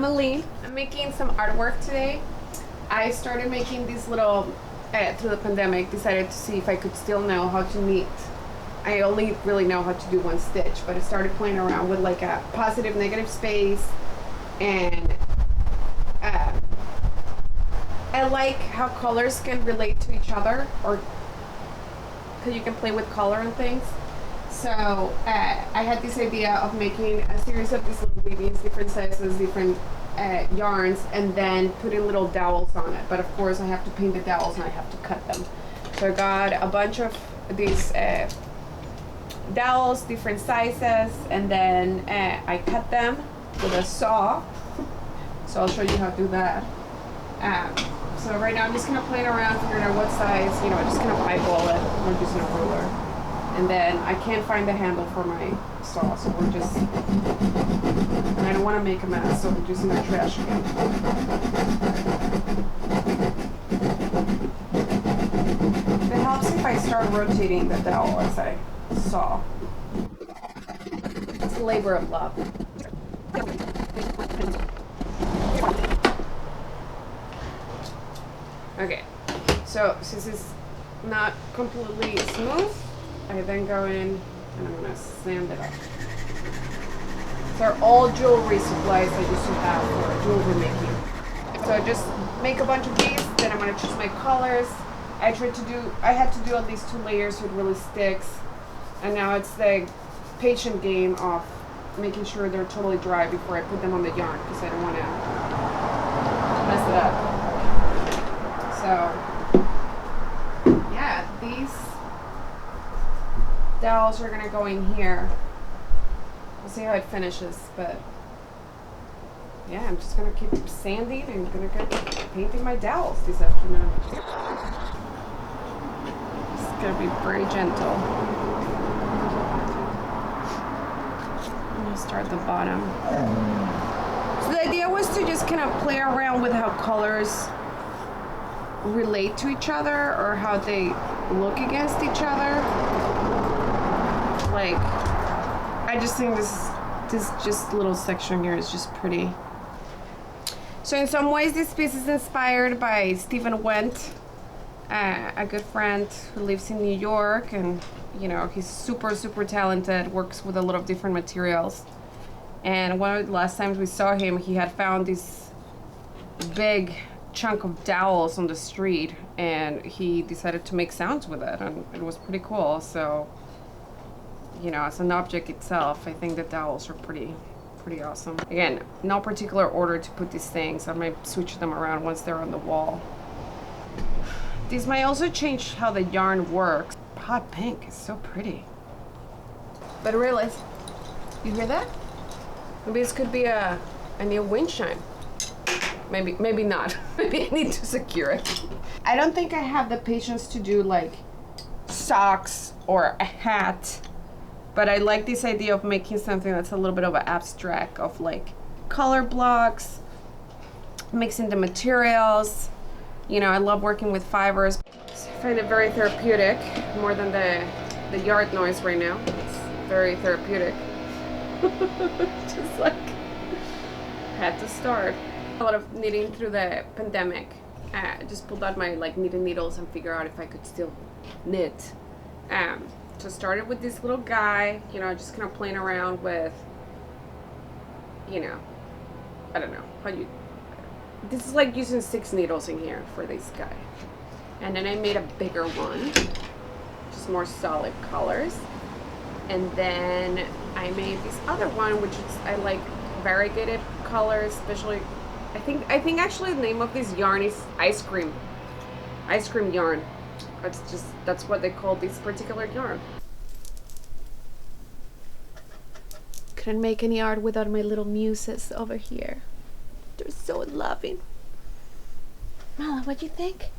I'm Allene. I'm making some artwork today. I started making these little, through the pandemic, decided to see if I could still know how to knit. I only really know how to do one stitch, but I started playing around with like a positive, negative space, and I like how colors can relate to each other, or because you can play with color and things. So I had this idea of making a series of these little weavings, different sizes, different yarns, and then putting little dowels on it. But of course I have to paint the dowels and I have to cut them. So I got a bunch of these dowels, different sizes, and then I cut them with a saw. So I'll show you how to do that. So right now I'm just kind of playing around, figuring out what size, just kind of eyeball it. I'm using a ruler. And then I can't find the handle for my saw, so we're just, and I don't want to make a mess, so we're using our trash can. It helps if I start rotating the dowel as I saw. It's a labor of love. Okay, so since it's not completely smooth, I then go in and I'm gonna sand it up. They're all jewelry supplies I used to have for jewelry making. So I just make a bunch of these, then I'm gonna choose my colors. I had to do at least 2 layers so it really sticks. And now it's the patient game of making sure they're totally dry before I put them on the yarn, because I don't wanna mess it up. So yeah, these dowels are gonna go in here. We'll see how it finishes, but yeah, I'm just gonna keep sanding and gonna get painting my dowels this afternoon. It's gonna be very gentle. I'm gonna start at the bottom. So the idea was to just kind of play around with how colors relate to each other or how they look against each other. Like, I just think this just little section here is just pretty. So in some ways this piece is inspired by Stephen Wendt, a good friend who lives in New York, and he's super talented, works with a lot of different materials. And one of the last times we saw him, he had found this big chunk of dowels on the street, and he decided to make sounds with it, and it was pretty cool. So as an object itself, I think the dowels are pretty awesome. Again, no particular order to put these things. I might switch them around once they're on the wall. These might also change how the yarn works. Hot pink is so pretty. But I realized, you hear that? Maybe this could be a new wind chime. Maybe not. Maybe I need to secure it. I don't think I have the patience to do like socks or a hat, but I like this idea of making something that's a little bit of an abstract, of like color blocks, mixing the materials. I love working with fibers. I find it very therapeutic, more than the yard noise right now. It's very therapeutic. Just like, had to start. A lot of knitting through the pandemic. I just pulled out my knitting needles and figured out if I could still knit. So started with this little guy, just kind of playing around with, I don't know how you. This is like using 6 needles in here for this guy, and then I made a bigger one, just more solid colors, and then I made this other one, which is I like variegated colors, especially. I think actually the name of this yarn is ice cream yarn. That's what they call this particular yarn. Couldn't make any art without my little muses over here. They're so loving. Mala, what do you think?